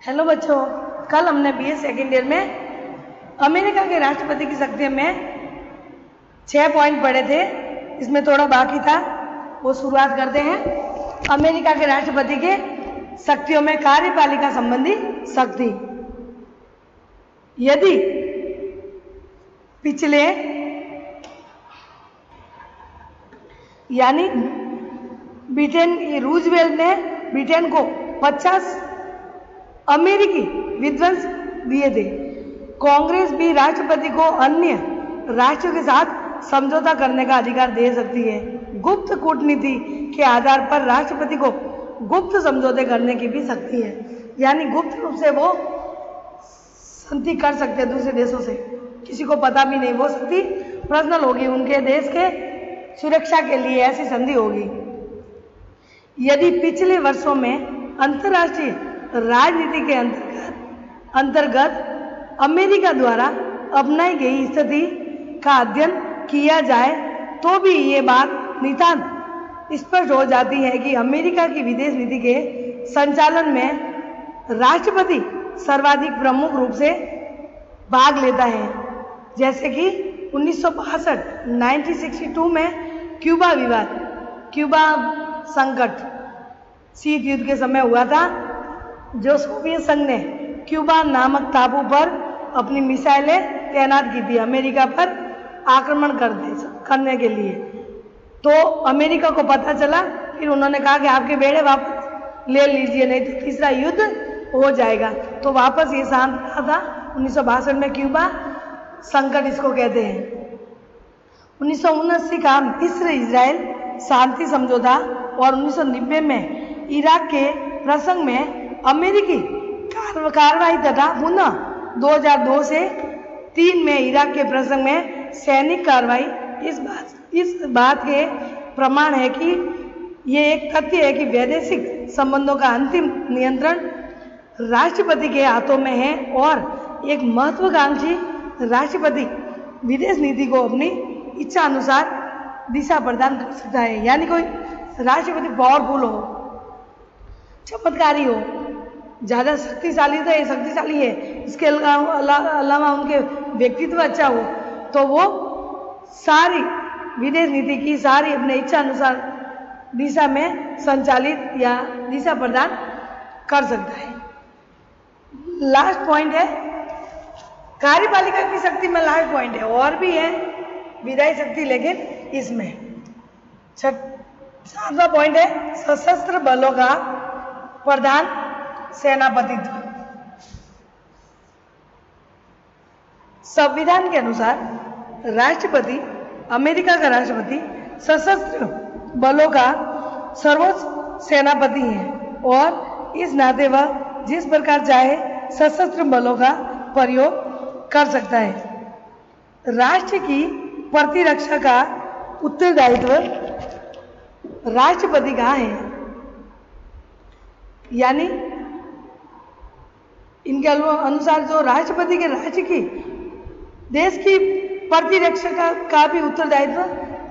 Hello बच्चों, कल हमने बीए सेकेंड ईयर में अमेरिका के राष्ट्रपति की शक्तियों में 6 पॉइंट पढ़े थे। इसमें थोड़ा बाकी था, वो शुरुआत करते हैं। अमेरिका के राष्ट्रपति के शक्तियों में कार्यपालिका संबंधी शक्ति। यदि पिछले यानी रूजवेल्ट ने ब्रिटेन को 50 अमेरिकी विध्वंस दिए थे। कांग्रेस भी राष्ट्रपति को अन्य राष्ट्रों के साथ समझौता करने का अधिकार दे सकती है। गुप्त कूटनीति के आधार पर राष्ट्रपति को गुप्त समझौते करने की भी शक्ति है, यानी गुप्त रूप से वो संधि कर सकते हैं दूसरे देशों से, किसी को पता भी नहीं। वो संधि पर्सनल होगी, उनके देश के सुरक्षा के लिए ऐसी संधि होगी। यदि पिछले वर्षों में अंतर्राष्ट्रीय राजनीति के अंतर्गत अमेरिका द्वारा अपनाई गई स्थिति का अध्ययन किया जाए तो भी ये बात नितांत स्पष्ट हो जाती है कि अमेरिका की विदेश नीति के संचालन में राष्ट्रपति सर्वाधिक प्रमुख रूप से भाग लेता है। जैसे कि 1962 में क्यूबा विवाद, क्यूबा संकट शीत युद्ध के समय हुआ था, जो सोवियत संघ ने क्यूबा नामक टापू पर अपनी मिसाइलें तैनात की थी अमेरिका पर आक्रमण करने के लिए। तो अमेरिका को पता चला, फिर उन्होंने कहा कि आपके बेड़े वापस ले लीजिए, नहीं तो तीसरा युद्ध हो जाएगा। तो वापस ये शांत रहा था 1962 में, क्यूबा संकट इसको कहते हैं। 1979 का मिस्र इजराइल शांति समझौता और 1990 में इराक के प्रसंग में अमेरिकी कार्रवाई तथा पुनः 2002 से 3 में इराक के प्रसंग में सैनिक कार्रवाई इस बात के प्रमाण है कि ये एक तथ्य है कि वैदेशिक संबंधों का अंतिम नियंत्रण राष्ट्रपति के हाथों में है और एक महत्वाकांक्षी राष्ट्रपति विदेश नीति को अपनी इच्छा अनुसार दिशा प्रदान कर सकता है। यानी कोई राष्ट्रपति पावरफुल हो, चमत्कारी हो, ज़्यादा शक्तिशाली तो ये शक्तिशाली है, इसके अलावा उनके व्यक्तित्व अच्छा हो, तो वो सारी विदेश नीति की सारी अपने इच्छा अनुसार दिशा में संचालित या दिशा प्रदान कर सकता है। लास्ट पॉइंट है कार्यपालिका की शक्ति में, लास्ट पॉइंट है, और भी है विधायी शक्ति, लेकिन इसमें 7वां पॉइंट है सशस्त्र बलों का प्रधान सेनापतित्व। संविधान के अनुसार राष्ट्रपति, अमेरिका का राष्ट्रपति सशस्त्र बलों का सर्वोच्च सेनापति है और इस नाते वह जिस प्रकार चाहे सशस्त्र बलों का प्रयोग कर सकता है। राष्ट्र की प्रतिरक्षा का उत्तरदायित्व राष्ट्रपति का है, यानी इनके अनुसार जो राष्ट्रपति के राज्य की देश की प्रतिरक्षा का भी उत्तरदायित्व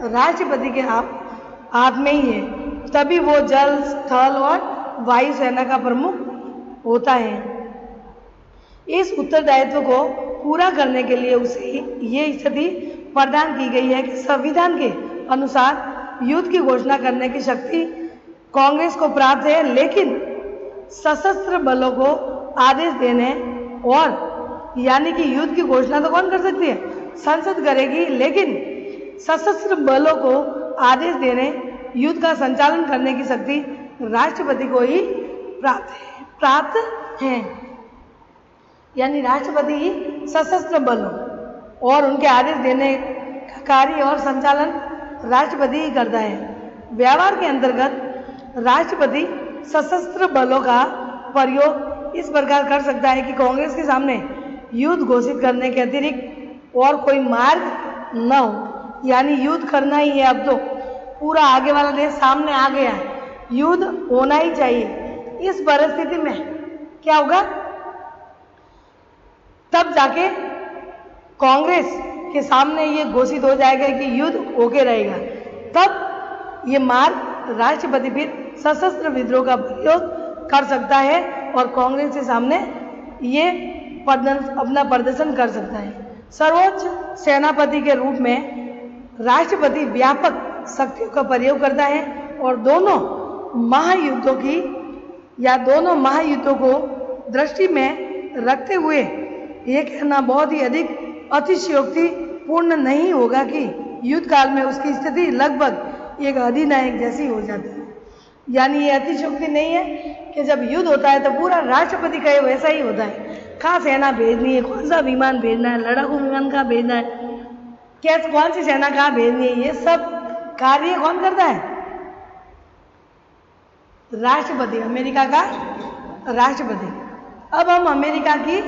राष्ट्रपति के हाथ में ही है, तभी वो जल, स्थल और वायु सेना का प्रमुख होता है। इस उत्तरदायित्व को पूरा करने के लिए उसे ये स्थिति प्रदान की गई है कि संविधान के अनुसार युद्ध की घोषणा करने की शक्ति कांग्रेस को प्राप्त है, लेकिन सशस्त्र बलों को आदेश देने और यानी कि युद्ध की घोषणा तो कौन कर सकती है? संसद करेगी, लेकिन सशस्त्र बलों को आदेश देने, युद्ध का संचालन करने की शक्ति राष्ट्रपति को ही प्राप्त है। यानी राष्ट्रपति ही सशस्त्र बलों और उनके आदेश देने का कार्य और संचालन राष्ट्रपति ही करता है। व्यवहार के अंतर्गत राष्ट्रपति सशस्त्र बलों का प्रयोग इस प्रकार कर सकता है कि कांग्रेस के सामने युद्ध घोषित करने के अतिरिक्त और कोई मार्ग न हो, यानी युद्ध करना ही है। अब तो पूरा आगे वाला देश सामने आ गया है, युद्ध होना ही चाहिए। इस परिस्थिति में क्या होगा? तब जाके कांग्रेस के सामने ये घोषित हो जाएगा कि युद्ध होके रहेगा, तब ये मार्ग राष्ट्रपति फिर सशस्त्र विद्रोह का प्रयोग कर सकता है और कांग्रेस के सामने ये अपना प्रदर्शन कर सकता है। सर्वोच्च सेनापति के रूप में राष्ट्रपति व्यापक शक्तियों का प्रयोग करता है और दोनों महायुद्धों को दृष्टि में रखते हुए ये कहना बहुत ही अधिक अतिशयोक्ति पूर्ण नहीं होगा कि युद्ध काल में उसकी स्थिति लगभग एक अधिनायक जैसी हो जाती है। यानी ये अतिशयोक्ति नहीं है कि जब युद्ध होता है तो पूरा राष्ट्रपति कहे वैसा ही होता है। कहाँ सेना भेजनी है, कौन सा विमान भेजना है, लड़ाकू विमान कहाँ भेजना है, क्या कौन सी सेना कहाँ भेजनी है, ये सब कार्य कौन करता है? राष्ट्रपति, अमेरिका का राष्ट्रपति। अब हम अमेरिका की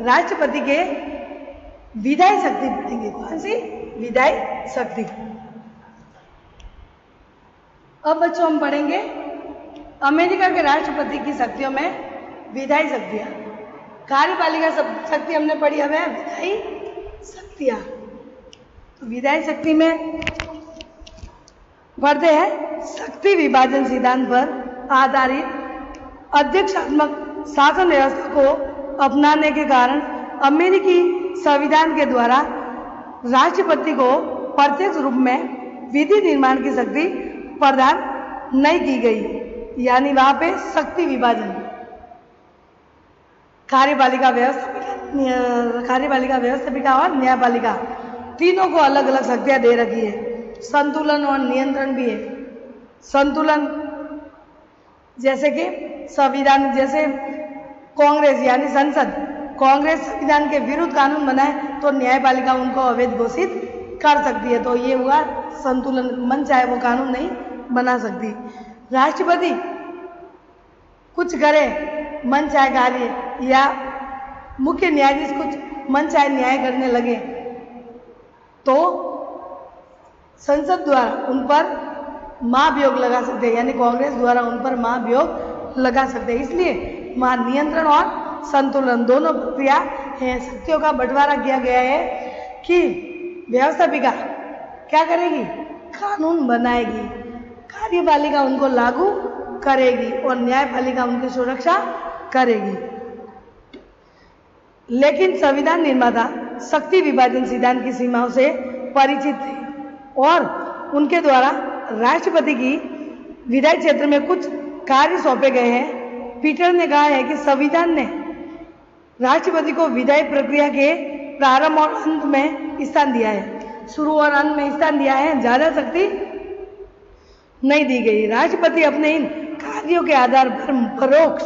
राष्ट्रपति के विधायी शक्ति पढ़ेंगे। कौन सी? विधायी शक्ति। अब बच्चों हम पढ़ेंगे अमेरिका के राष्ट्रपति की शक्तियों में विधायी शक्तियां। कार्यपालिका शक्ति हमने पढ़ी, अब है विधायी शक्तियां। तो विधायी शक्ति में पढ़ते हैं शक्ति विभाजन सिद्धांत पर आधारित अध्यक्षात्मक शासन व्यवस्था को अपनाने के कारण अमेरिकी संविधान के द्वारा राष्ट्रपति को प्रत्यक्ष रूप में विधि निर्माण की शक्ति प्रदान नहीं की गई। यानी वहां पे शक्ति विभाजन, कार्यपालिका व्यवस्थापिका और न्यायपालिका तीनों को अलग अलग शक्तियां दे रखी है। संतुलन और नियंत्रण भी है। संतुलन जैसे कि संविधान, जैसे कांग्रेस यानी संसद, कांग्रेस संविधान के विरुद्ध कानून बनाए तो न्यायपालिका उनको अवैध घोषित कर सकती है, तो ये हुआ संतुलन। मन चाहे वो कानून नहीं बना सकती। राष्ट्रपति कुछ करे मन चाहे कार्य, या मुख्य न्यायाधीश कुछ मन चाहे न्याय करने लगे तो संसद द्वारा उन पर महाभियोग लगा सकते हैं, यानी कांग्रेस द्वारा उन पर महाभियोग लगा सकते हैं। इसलिए वहाँ नियंत्रण और संतुलन दोनों प्रक्रिया है। शक्तियों का बंटवारा किया गया है कि व्यवस्थापिका क्या करेगी? कानून बनाएगी, कार्यपालिका उनको लागू करेगी और न्यायपालिका उनकी सुरक्षा करेगी। लेकिन संविधान निर्माता शक्ति विभाजन सिद्धांत की सीमाओं से परिचित थे और उनके द्वारा राष्ट्रपति की विधायी क्षेत्र में कुछ कार्य सौंपे गए हैं। पीटर ने कहा है कि संविधान ने राष्ट्रपति को विधायी प्रक्रिया के प्रारंभ और अंत में स्थान दिया है, शुरू और अंत में स्थान दिया है, ज्यादा शक्ति नहीं दी गई। राष्ट्रपति अपने इन कार्यों के आधार पर परोक्ष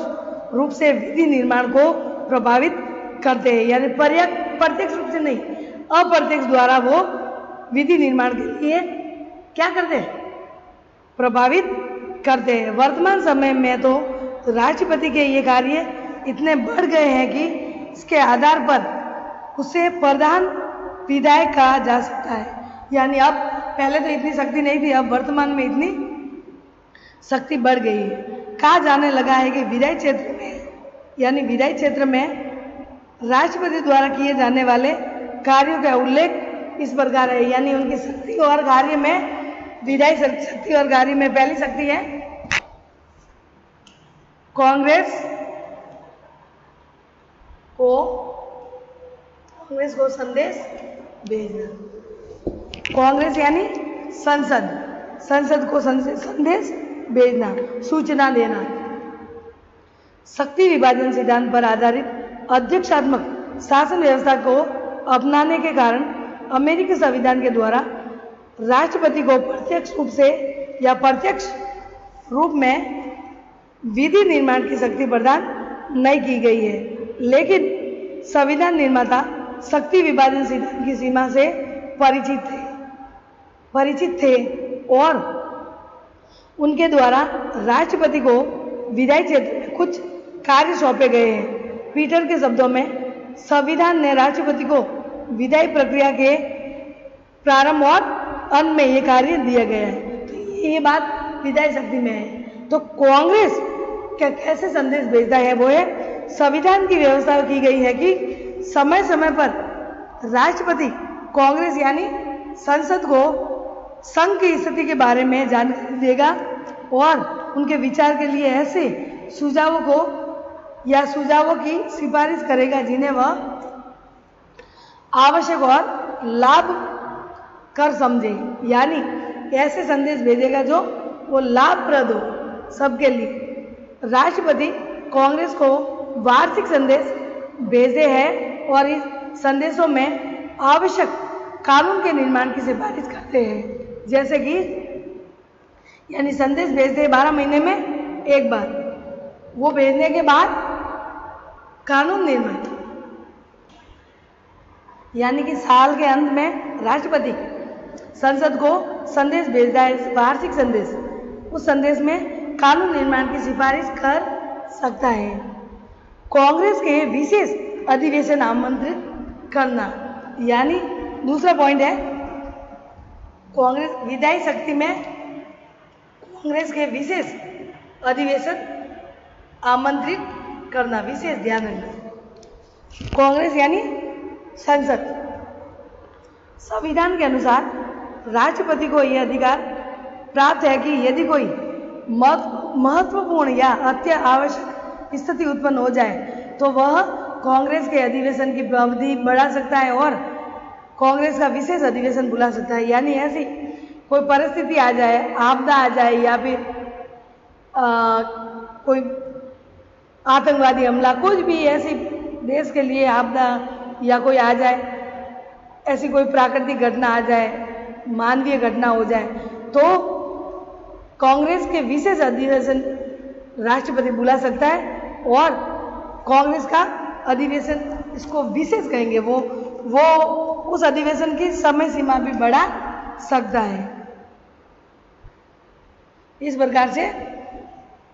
रूप से विधि निर्माण को प्रभावित करते हैं, यानी प्रत्यक्ष रूप से नहीं, अप्रत्यक्ष द्वारा वो विधि निर्माण के लिए क्या करते हैं? प्रभावित करते हैं। वर्तमान समय में तो राष्ट्रपति के ये कार्य इतने बढ़ गए हैं कि इसके आधार पर उसे प्रधान विधायक कहा जा सकता है। यानी अब पहले तो इतनी शक्ति नहीं थी, अब वर्तमान में इतनी शक्ति बढ़ गई है। कहा जाने लगा है कि विधायी क्षेत्र में, यानी विधायी क्षेत्र में राष्ट्रपति द्वारा किए जाने वाले कार्यों का उल्लेख इस प्रकार है, यानी उनकी शक्ति और कार्य में, विधायी शक्ति और कार्य में पहली शक्ति है कांग्रेस को संदेश भेजना। कांग्रेस यानी संसद को संदेश भेजना, सूचना देना। शक्ति विभाजन सिद्धांत पर आधारित अध्यक्षात्मक शासन व्यवस्था को अपनाने के कारण अमेरिकी संविधान के द्वारा राष्ट्रपति को प्रत्यक्ष रूप से या प्रत्यक्ष रूप में विधि निर्माण की शक्ति प्रदान नहीं की गई है। लेकिन संविधान निर्माता शक्ति विभाजन सिद्धांत की सीमा से परिचित थे और उनके द्वारा राष्ट्रपति को विधायी क्षेत्र में कुछ कार्य सौंपे गए हैं। पीटर के शब्दों में संविधान ने राष्ट्रपति को विधायी प्रक्रिया के प्रारंभ और अंत में ये कार्य दिया गया है। तो ये बात विधायी शक्ति में है। तो कांग्रेस क्या कैसे संदेश भेजता है? वो है संविधान की व्यवस्था की गई है कि समय समय पर राष्ट्रपति कांग्रेस यानी संसद को संघ की स्थिति के बारे में जानकारी देगा और उनके विचार के लिए ऐसे सुझावों को या सुझावों की सिफारिश करेगा जिन्हें वह आवश्यक और लाभ कर समझे, यानी ऐसे संदेश भेजेगा जो वो लाभप्रद हो सबके लिए। राष्ट्रपति कांग्रेस को वार्षिक संदेश भेजते हैं और इस संदेशों में आवश्यक कानून के निर्माण की सिफारिश करते हैं, जैसे कि यानी संदेश भेजते हैं 12 महीने में एक बार, वो भेजने के बाद कानून निर्माण, यानी कि साल के अंत में राष्ट्रपति संसद को संदेश भेजता है, वार्षिक संदेश। उस संदेश में कानून निर्माण की सिफारिश कर सकता है। कांग्रेस के विशेष अधिवेशन आमंत्रित करना, यानी दूसरा पॉइंट है कांग्रेस विधायी शक्ति में कांग्रेस के विशेष अधिवेशन आमंत्रित करना, विशेष ध्यान रखना। कांग्रेस यानी संसद। संविधान के अनुसार राष्ट्रपति को यह अधिकार प्राप्त है कि यदि कोई महत्वपूर्ण या अति आवश्यक स्थिति उत्पन्न हो जाए तो वह कांग्रेस के अधिवेशन की अवधि बढ़ा सकता है और कांग्रेस का विशेष अधिवेशन बुला सकता है। यानी ऐसी कोई परिस्थिति आ जाए, आपदा आ जाए या फिर कोई आतंकवादी हमला, कुछ भी ऐसी देश के लिए आपदा या कोई आ जाए, ऐसी कोई प्राकृतिक घटना आ जाए, मानवीय घटना हो जाए, तो कांग्रेस के विशेष अधिवेशन राष्ट्रपति बुला सकता है और कांग्रेस का अधिवेशन, इसको विशेष कहेंगे, वो उस अधिवेशन की समय सीमा भी बढ़ा सकता है। इस प्रकार से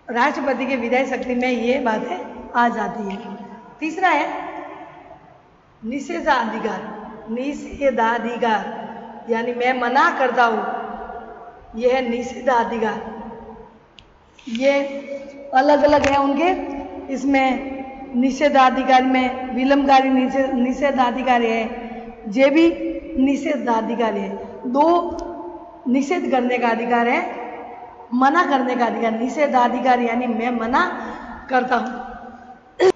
राष्ट्रपति के विधायी शक्ति में ये बातें आ जाती है। तीसरा है निषेधाधिकार। निषेधाधिकार यानी मैं मना करता हूं, यह है निषेधाधिकार। ये अलग अलग है उनके, इसमें निषेधाधिकार में विलंबकारी निषेधाधिकार है, ये भी निषेधाधिकार है। दो निषेध करने का अधिकार है, मना करने का अधिकार। निषेधाधिकार यानी मैं मना करता हूं।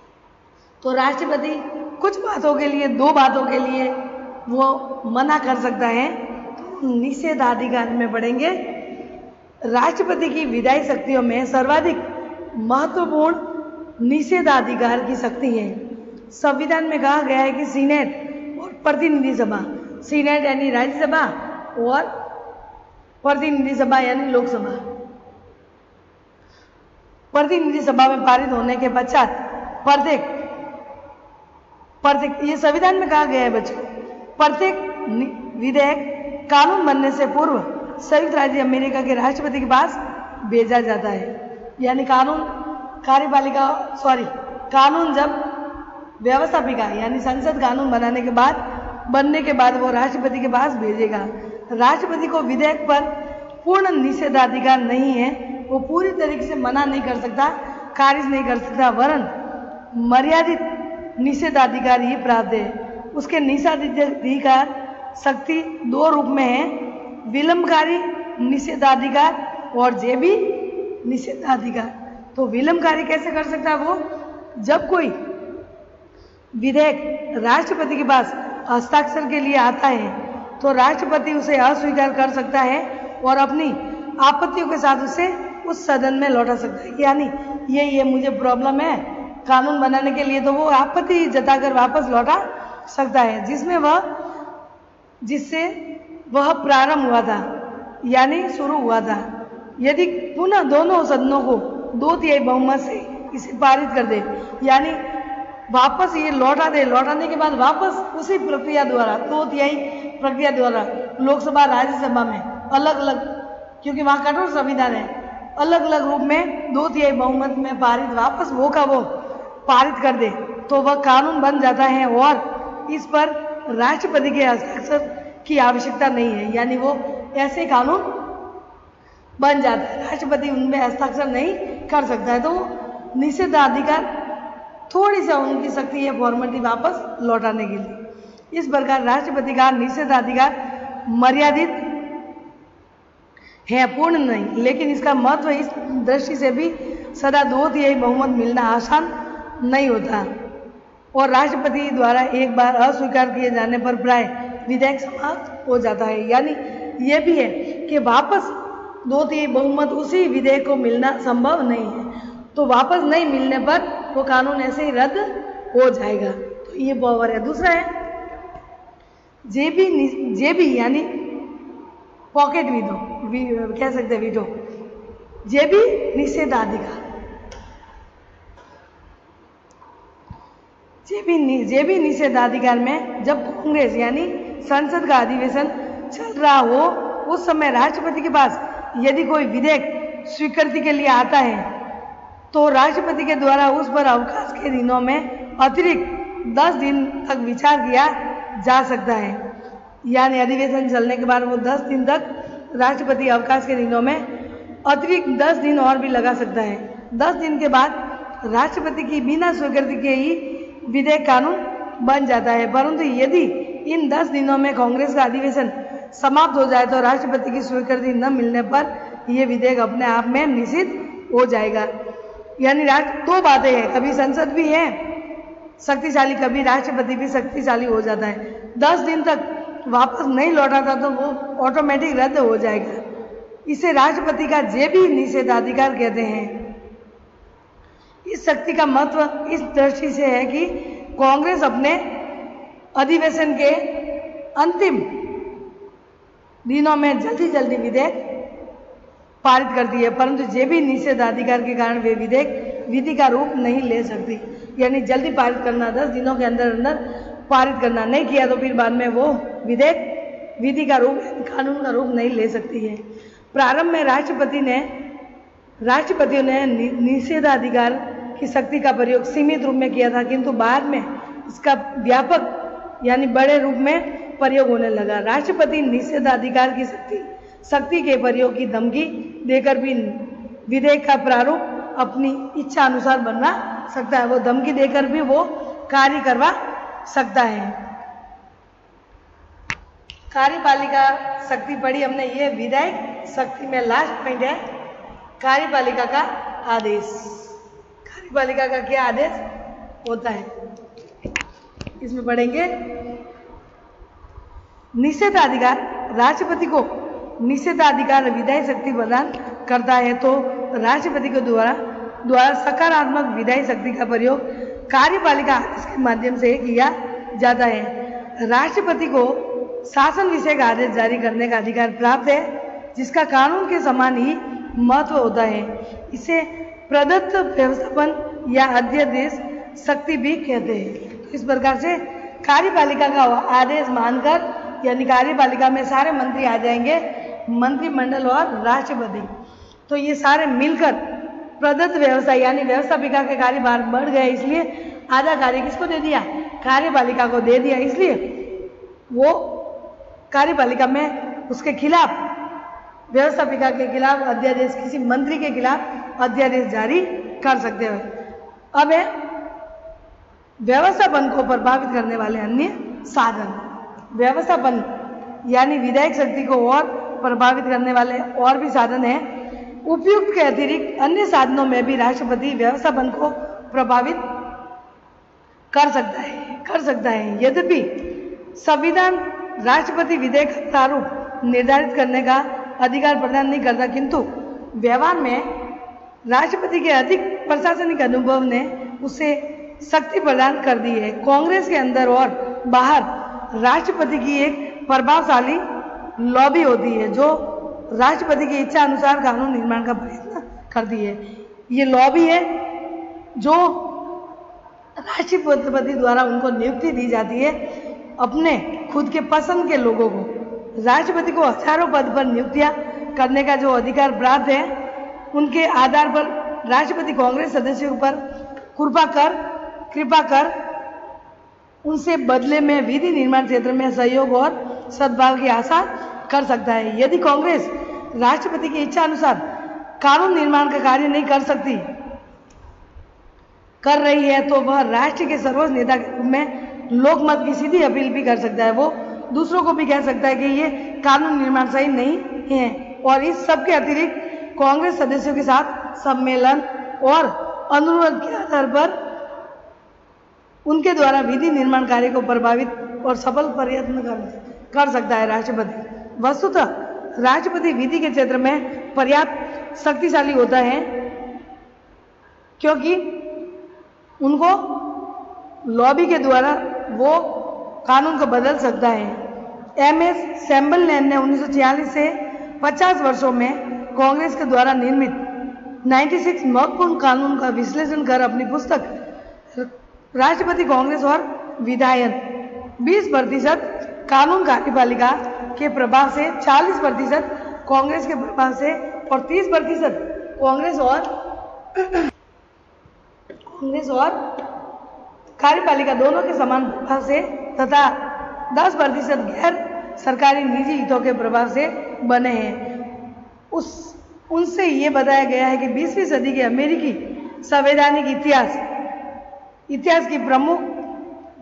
तो राष्ट्रपति कुछ बातों के लिए, दो बातों के लिए वो मना कर सकता है, तो निषेधाधिकार में पढ़ेंगे। राष्ट्रपति की विधायी शक्तियों में सर्वाधिक महत्वपूर्ण निषेधाधिकार की शक्ति है। संविधान में कहा गया है कि सीनेट और प्रतिनिधि सभा, सीनेट यानी राज्यसभा और प्रतिनिधि सभा यानी लोकसभा, प्रतिनिधि सभा में पारित होने के पश्चात प्रत्येक ये संविधान में कहा गया है बच्चों, प्रत्येक विधेयक कानून बनने से पूर्व संयुक्त राज्य अमेरिका के राष्ट्रपति के पास भेजा जाता है। यानी कानून जब व्यवस्थापिका यानी संसद कानून बनने के बाद वो राष्ट्रपति के पास भेजेगा। राष्ट्रपति को विधेयक पर पूर्ण निषेधाधिकार नहीं है, वो पूरी तरीके से मना नहीं कर सकता, खारिज नहीं कर सकता, वरन मर्यादित निषेधाधिकार ही प्राप्त है। उसके निषेधाधिकार शक्ति दो रूप में है, विलंबकारी निषेधाधिकार और जेबी निषेधाधिकार। तो विलंबकारी कैसे कर सकता है वो, जब कोई विधेयक राष्ट्रपति के पास हस्ताक्षर के लिए आता है तो राष्ट्रपति उसे अस्वीकार कर सकता है और अपनी आपत्तियों के साथ उसे उस सदन में लौटा सकता है। यानी ये मुझे प्रॉब्लम है कानून बनाने के लिए, तो वो आपत्ति जताकर वापस लौटा सकता है, जिससे वह प्रारंभ हुआ था यानी शुरू हुआ था। यदि पुनः दोनों सदनों को 2/3 बहुमत से इसे पारित कर दे, यानी वापस ये लौटा दे, लौटाने के बाद वापस उसी प्रक्रिया द्वारा 2/3 प्रक्रिया द्वारा लोकसभा राज्यसभा में अलग अलग, क्योंकि वहाँ कठोर संविधान है, अलग अलग रूप में 2/3 बहुमत में पारित वापस वो का वो पारित कर दे तो वह कानून बन जाता है और इस पर राष्ट्रपति के हस्ताक्षर की आवश्यकता नहीं है। यानी वो ऐसे कानून बन जाता है, राष्ट्रपति उनमें हस्ताक्षर नहीं कर सकता है। तो निषेधाधिकार थोड़ी सा उनकी शक्ति है फॉर्मेलिटी वापस लौटाने के लिए। इस प्रकार राष्ट्रपति का निषेधाधिकार मर्यादित है, पूर्ण नहीं, लेकिन इसका महत्व इस दृष्टि से भी सदा 2/3 बहुमत मिलना आसान नहीं होता और राष्ट्रपति द्वारा एक बार अस्वीकार किए जाने पर प्राय विधेयक समाप्त हो जाता है। यानी ये भी है कि वापस 2/3 बहुमत उसी विधेयक को मिलना संभव नहीं है, तो वापस नहीं मिलने पर वो कानून ऐसे ही रद्द हो जाएगा। तो ये पावर है। दूसरा है जेबी यानी पॉकेट वीटो, कह सकते हैं वीटो, जेबी निषेधाधिकार। जेबी निषेधाधिकार में जब कांग्रेस यानी संसद का अधिवेशन चल रहा हो उस समय राष्ट्रपति के पास यदि कोई विधेयक स्वीकृति के लिए आता है तो राष्ट्रपति के द्वारा उस पर अवकाश के दिनों में अतिरिक्त 10 दिन तक विचार किया जा सकता है। यानी अधिवेशन चलने के बाद वो 10 दिन तक राष्ट्रपति अवकाश के दिनों में अतिरिक्त 10 दिन और भी लगा सकता है। 10 दिन के बाद राष्ट्रपति की बिना स्वीकृति के ही विधेयक कानून बन जाता है। परंतु यदि इन 10 दिनों में कांग्रेस का अधिवेशन समाप्त हो जाए तो राष्ट्रपति की स्वीकृति न मिलने पर यह विधेयक अपने आप में निषिद्ध हो जाएगा। यानी दो बातें हैं, कभी संसद भी है शक्तिशाली, कभी राष्ट्रपति भी शक्तिशाली हो जाता है। 10 दिन तक वापस नहीं लौटाता तो वो ऑटोमेटिक रद्द हो जाएगा। इसे राष्ट्रपति का जेबी निषेधाधिकार कहते हैं। इस शक्ति का महत्व इस दृष्टि से है कि कांग्रेस अपने अधिवेशन के अंतिम दिनों में जल्दी विधेयक पारित करती है, परंतु जेबी निषेधाधिकार के कारण वे विधेयक विधि का रूप नहीं ले सकती। यानी जल्दी पारित करना, 10 दिनों के अंदर पारित करना, नहीं किया तो फिर बाद में वो विधेयक विधि का रूप, कानून का रूप नहीं ले सकती है। प्रारंभ में राष्ट्रपतियों ने निषेधाधिकार की शक्ति का प्रयोग सीमित रूप में किया था, किंतु बाद में इसका व्यापक यानी बड़े रूप में प्रयोग होने लगा। राष्ट्रपति निषेधाधिकार की शक्ति के प्रयोग की धमकी देकर भी विधेयक का प्रारूप अपनी इच्छा अनुसार बनवा सकता है। वो धमकी देकर भी वो कार्य करवा सकता है। कार्यपालिका शक्ति पढ़ी हमने। ये विधायक शक्ति में लास्ट पॉइंट है कार्यपालिका का आदेश। कार्यपालिका का क्या आदेश होता है इसमें पढ़ेंगे। निषेधाधिकार राष्ट्रपति को निषेधाधिकार विधायी शक्ति प्रदान करता है, तो राष्ट्रपति के द्वारा सकारात्मक विधायी शक्ति का प्रयोग कार्यपालिका आदेश के माध्यम से किया जाता है। राष्ट्रपति को शासन विषय का आदेश जारी करने का अधिकार प्राप्त है, जिसका कानून के समान ही महत्व होता है। इसे प्रदत्त व्यवस्थापन या अध्यादेश शक्ति भी कहते हैं। इस प्रकार से कार्यपालिका का आदेश मानकर यानी कार्यपालिका में सारे मंत्री आ जाएंगे, मंत्रिमंडल और राष्ट्रपति, तो ये सारे मिलकर प्रदत्त व्यवस्था यानी व्यवस्थापिका के कार्यभार बढ़ गए, इसलिए आधा कार्य किसको दे दिया, कार्यपालिका को दे दिया। इसलिए वो कार्यपालिका में उसके खिलाफ, व्यवस्थापिका के खिलाफ अध्यादेश, किसी मंत्री के खिलाफ अध्यादेश जारी कर सकते हैं। अब है व्यवस्थापन को प्रभावित करने वाले अन्य साधन। व्यवस्थापन यानी विधायक शक्ति को और प्रभावित करने वाले और भी साधन हैं। उपयुक्त के अतिरिक्त अन्य साधनों में भी राष्ट्रपति व्यवस्थापन को प्रभावित कर सकता है। यद्यपि संविधान राष्ट्रपति विधेयक का प्रारूप निर्धारित करने का अधिकार प्रदान नहीं करता, किंतु व्यवहार में राष्ट्रपति के अधिक प्रशासनिक अनुभव ने उसे शक्ति प्रदान कर दी है। कांग्रेस के अंदर और बाहर राष्ट्रपति की एक प्रभावशाली लॉबी होती है जो राष्ट्रपति की इच्छा अनुसार कानून निर्माण का प्रयत्न करती है। ये लॉबी है जो राष्ट्रपति द्वारा उनको नियुक्ति दी जाती है अपने खुद के पसंद के लोगों को। राष्ट्रपति को हजारों पद पर नियुक्तियां करने का जो अधिकार प्राप्त है, उनके आधार पर राष्ट्रपति कांग्रेस सदस्यों पर कृपा कर उनसे बदले में विधि निर्माण क्षेत्र में सहयोग और सद्भाव की आशा कर सकता है। यदि कांग्रेस राष्ट्रपति की इच्छा अनुसार कानून निर्माण का कार्य नहीं कर रही है तो वह राष्ट्र के सर्वोच्च नेता के रूप में लोकमत की सीधी अपील भी कर सकता है। वो दूसरों को भी कह सकता है कि ये कानून निर्माण सही नहीं है। और इस सब के अतिरिक्त कांग्रेस सदस्यों के साथ सम्मेलन और अनुरोध के आधार पर उनके द्वारा विधि निर्माण कार्य को प्रभावित और सफल प्रयत्न कर सकता है राष्ट्रपति। वस्तुतः राष्ट्रपति विधि के क्षेत्र में पर्याप्त शक्तिशाली होता है क्योंकि उनको लॉबी के द्वारा वो कानून को बदल सकता है। एमएस सैम्बलनैन ने 1946 से 50 वर्षों में कांग्रेस के द्वारा निर्मित 96 महत्वपूर्ण कानून का विश्लेषण कर अपनी पुस्तक राष्ट्रपति कांग्रेस और विधायन 20% कानून कार्यपालिका के प्रभाव से, 40% कांग्रेस के प्रभाव से और 30% कांग्रेस और कार्यपालिका दोनों के समान प्रभाव से तथा 10% गैर सरकारी निजी हितों के प्रभाव से बने हैं। उनसे ये बताया गया है कि 20वीं सदी के अमेरिकी संवैधानिक इतिहास की प्रमुख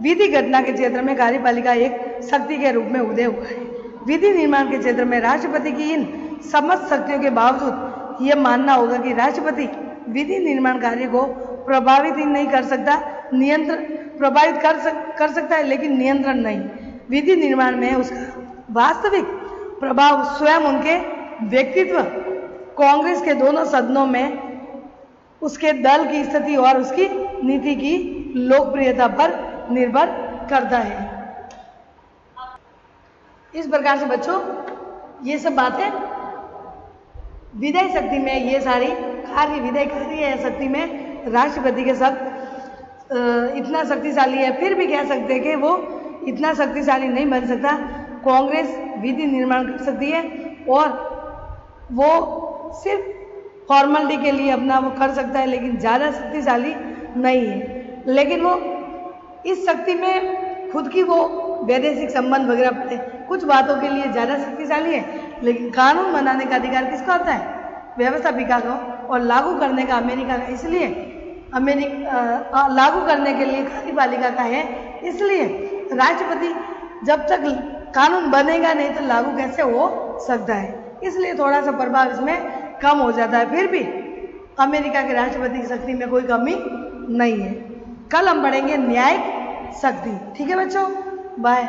विधि घटना के क्षेत्र में कार्यपालिका एक शक्ति के रूप में उदय हुआ है। विधि निर्माण के क्षेत्र में राष्ट्रपति की इन समस्त शक्तियों के बावजूद यह मानना होगा कि राष्ट्रपति विधि निर्माण कार्य को प्रभावित ही नहीं कर सकता, प्रभावित कर सकता है लेकिन नियंत्रण नहीं। विधि निर्माण में उसका वास्तविक प्रभाव स्वयं उनके व्यक्तित्व, कांग्रेस के दोनों सदनों में उसके दल की स्थिति और उसकी नीति की लोकप्रियता पर निर्भर करता है। इस प्रकार से बच्चों ये सब बातें विधायी शक्ति में, ये सारी कार्य विधायी कार्य या शक्ति में राष्ट्रपति के शब्द इतना शक्तिशाली है। फिर भी कह सकते हैं कि वो इतना शक्तिशाली नहीं बन सकता। कांग्रेस विधि निर्माण कर सकती है और वो सिर्फ फॉर्मेलिटी के लिए अपना वो कर सकता है लेकिन ज़्यादा शक्तिशाली नहीं है। लेकिन वो इस शक्ति में खुद की वो वैदेशिक संबंध वगैरह पड़े कुछ बातों के लिए ज़्यादा शक्तिशाली है, लेकिन कानून बनाने का अधिकार किसका होता है? व्यवस्थापिका का, और लागू करने का अमेरिका का। इसलिए लागू करने के लिए कार्यपालिका का है। इसलिए राष्ट्रपति जब तक कानून बनेगा नहीं तो लागू कैसे हो सकता है। इसलिए थोड़ा सा प्रभाव इसमें कम हो जाता है। फिर भी अमेरिका के राष्ट्रपति की शक्ति में कोई कमी नहीं है। कल हम पढ़ेंगे न्यायिक शक्ति। ठीक है बच्चों, बाय।